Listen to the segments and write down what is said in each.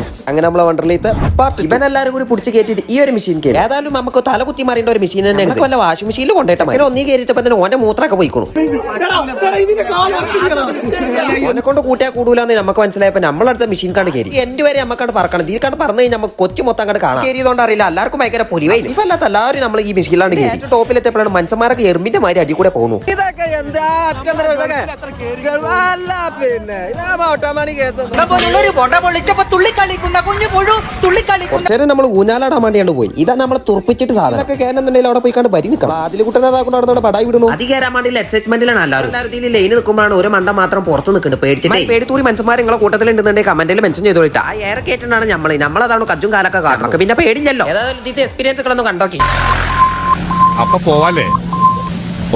Guys, അങ്ങനെ നമ്മളെ വണ്ടർലീത്തെ part ഇവനെല്ലാരും കൂടി പിടിച്ച് കയറ്റിട്ട് ഈ ഒരു മെഷീൻ കയറി. ഏതായാലും നമുക്ക് തലകുത്തി മാറേണ്ട ഒരു മെഷീൻ തന്നെയാണ്. വല്ല വാഷിംഗ് മെഷീനിൽ കൊണ്ടേട്ടാ അങ്ങനെ ഒന്നീ കയറിയപ്പോ തന്നെ ഓന്റെ മൂത്രമൊക്കെ പോയിക്കണു. ഓനെ കൊണ്ട് കൂട്ടിയാ കൂടൂലെന്ന് നമുക്ക് മനസ്സിലായപ്പോ നമ്മളടുത്ത മെഷീൻ കണ്ട് കയറി. എന്റെ വരെ നമുക്കാണ് പറക്കണം. ഈ കണ്ട് പറഞ്ഞു കഴിഞ്ഞാൽ നമുക്ക് കൊച്ചു മൊത്തം കണ്ട് കാണാം. കയറിയതുകൊണ്ട് അറിയില്ല, എല്ലാവർക്കും ഭയങ്കര പൊലിവേ. ഇവല്ലാത്ത എല്ലാവരും നമ്മൾ ഈ മെഷീനിലാണ് ഏറ്റവും ടോപ്പിലെത്തിയപ്പോഴാണ് മനുഷ്യന്മാരൊക്കെ എറുമ്പിന്റെ മാതിരി അടി കൂടെ പോകുന്നു. കുറച്ചേരം നമ്മൾ ഊഞ്ഞാലാടാൻ വേണ്ടിയാണ് പോയി. ഇതാണ് നമ്മളെ തുറപ്പിച്ചിട്ട് സാധനമൊക്കെ കയറുന്നുണ്ടെങ്കിൽ അവിടെ പോയി കണ്ട് ഭരി നിൽക്കണം. അതിൽ കുട്ടനാഥാക്കൊണ്ട് അവിടെ പടായി വിടുന്നു. അത് കയറാൻ വേണ്ടി എക്സൈറ്റ്മെന്റിലാണ് എല്ലാവരും. ലൈൻ നിൽക്കുമ്പോഴാണ് ഒരു മണ്ട മാത്രം പുറത്ത് നിൽക്കുന്നത്. പേടിച്ചിട്ട് പേടിത്തൂരി മനുഷ്യന്മാർ നിങ്ങളെ കൂട്ടത്തിലുണ്ടെന്നുണ്ടെങ്കിൽ കമന്റിൽ മെൻഷൻ ചെയ്തോളിട്ട്. ആ ഏറെ കേട്ടിട്ടാണ് നമ്മളതാണ് കജ്ജും കാലൊക്കെ കാണണം. പിന്നെ പേടില്ലല്ലോ. ഏതായാലും ഇത് എക്സ്പീരിയൻസുകളൊന്നും കണ്ടോക്കി. അപ്പൊ പോവാല്ലേ?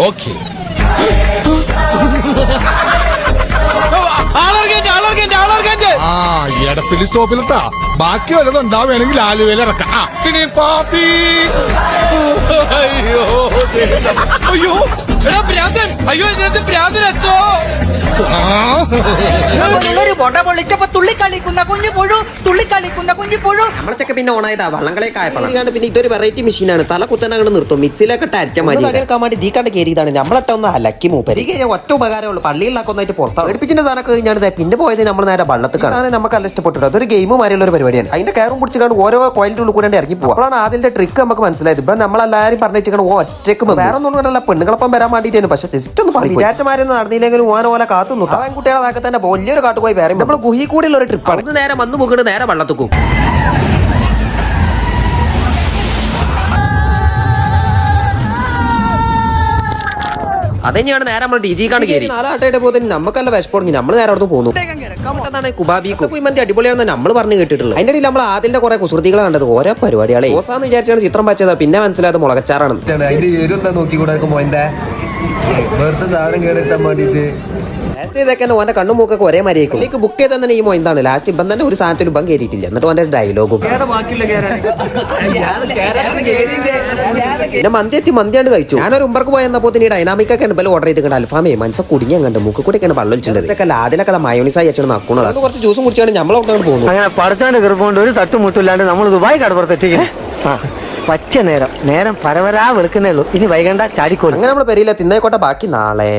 ഓക്കെ. എടപ്പിലി സ്റ്റോപ്പിലിട്ടാ ബാക്കി വല്ലതും ഉണ്ടാവുകയാണെങ്കിൽ ആലുവയിൽ ഇറക്കാം. പാപ്പി അയ്യോ അയ്യോ ഭ്രാന്തൻ അയ്യോ ഇതിനകത്ത് ഭ്രാന്തൻ വെച്ചോ. നമ്മളൊക്കെ പിന്നെ ഓണായതാ വള്ളങ്ങളൊക്കെ ആയപ്പോഴാണ്. പിന്നെ ഇതൊരു വെറൈറ്റി മെഷീനാണ്. തല കുത്തനങ്ങൾ നിർത്തും. മിക്സിയിലൊക്കെ അരച്ച മതി എടുക്കാൻ വേണ്ടി ദീ കണ്ട് കയറിയതാണ്. നമ്മളൊക്കെ ഒന്ന് അലക്കി മൂപ്പരി ഒറ്റ ഉപകാരമുള്ളൂ. പള്ളിയിലൊക്കെ ഒന്നായിട്ട് പുറത്താണ് എടുപ്പിച്ചിന്റെ സാധനമൊക്കെ കഴിഞ്ഞാണ്. പിന്നെ പോയത് നമ്മൾ നേരെ വള്ളത്തിൽ കാണാൻ നമുക്ക് നല്ല ഇഷ്ടപ്പെട്ടു. അതൊരു ഗെയിം മാറിയുള്ള ഒരു പരിപാടിയാണ്. അതിന്റെ കയറും പിടിച്ചാണ് ഓരോ കോയിലിന്റെ ഉള്ളിൽ കൂടെ ഇറങ്ങി പോകും. അപ്പോഴാണ് അതിന്റെ ട്രിക്ക് നമുക്ക് മനസ്സിലായത്. ഇപ്പൊ നമ്മളെല്ലാരും പറഞ്ഞാൽ ഒറ്റക്ക് വേറെ ഒന്നും കൊണ്ടല്ല പെണ്ണുങ്ങളൊപ്പം വരാൻ വേണ്ടിയിട്ടാണ്. പക്ഷെ ജസ്റ്റ് ഒന്ന് വിചാരിച്ചമാരൊന്നും നടന്നില്ലെങ്കിലും ഓനെ കാത്തുന്നു. അവൻ കുട്ടികളെ വാക്കെ തന്നെ വലിയൊരു കാട്ടു പോയി വേറെ നമ്മൾ ഗുഹി കൂടിയുള്ള ഒരു ട്രിപ്പാണ്. നേരെ വന്നു മുകട് നേരെ വള്ളത്തുക്കും. അതെന്നെയാണ് നേരെ നമ്മൾ ഡിജിക്കാണ് കയറി. നാലാട്ടയുടെ പോലെ നമുക്കല്ല വിശപ്പുറങ്ങി നമ്മൾ നേരെ അവിടെ പോകുന്നു. കുബാബിക്ക് കുഴിമന്തി അടിപൊളിയാണെന്ന് നമ്മൾ പറഞ്ഞു കേട്ടിട്ടുള്ളത്. അതിന്റെ ഇടയിൽ നമ്മൾ ആദ്യത്തെ കുറെ കുസൃതികളെ കണ്ടത് ഓരോ പരിപാടികളെ ഓസാന്ന് വിചാരിച്ചാണ് ചിത്രം പച്ചത്. പിന്നെ മനസ്സിലായത് മുളകച്ചാറാണ്. ലാസ്റ്റ് ഇതൊക്കെ ഓന്റെ കണ്ണും മൂക്കൊക്കെ ഒരേ മരിയേക്കും. എനിക്ക് ബുക്ക് ചെയ്ത് തന്നെ ഈ മൊയ്താണ്. ലാസ്റ്റ് ഇപ്പം തന്നെ ഒരു സാധനത്തിൽ ഇപ്പം കയറിയിട്ടില്ല. എന്നിട്ട് ഓന്റെ ഡയലോഗും പിന്നെ മന്തിയാണ്ട് കഴിച്ചു. ഞാനൊരു ഉമ്പർക്ക് പോയപ്പോ ഈ ഡൈനാമിക്കൊക്കെ ബല ഓർഡർ ചെയ്തിട്ട് അൽഫാമേ മനസ്സ കുടുങ്ങിയ കണ്ട് മൂക്ക് കൂടെയൊക്കെയാണ് വെള്ളം ഒഴിച്ചത്. അതിലൊക്കെ മയോണിസായി അച്ഛൻ നക്കുന്നത്. അത് കുറച്ച് ജ്യൂസും കുടിച്ചാണ് നമ്മൾ അവിടെ പോകുന്നു. അങ്ങനെ പഠിച്ചാണ്ട് കൃപകൊണ്ട് ഒരു തട്ടുമുട്ടില്ലാണ്ട് നമ്മൾ ദുബായ് കടപ്പുറത്തെത്തിക്കണേ. പച്ച നേരം പരവരാ വെളുക്കുന്നേ ഉള്ളൂ. ഇനി വൈകണ്ട ചാടിക്കോളും. അങ്ങനെ നമ്മൾ പെരിയില്ല തിന്നേക്കോട്ടെ. ബാക്കി നാളെ.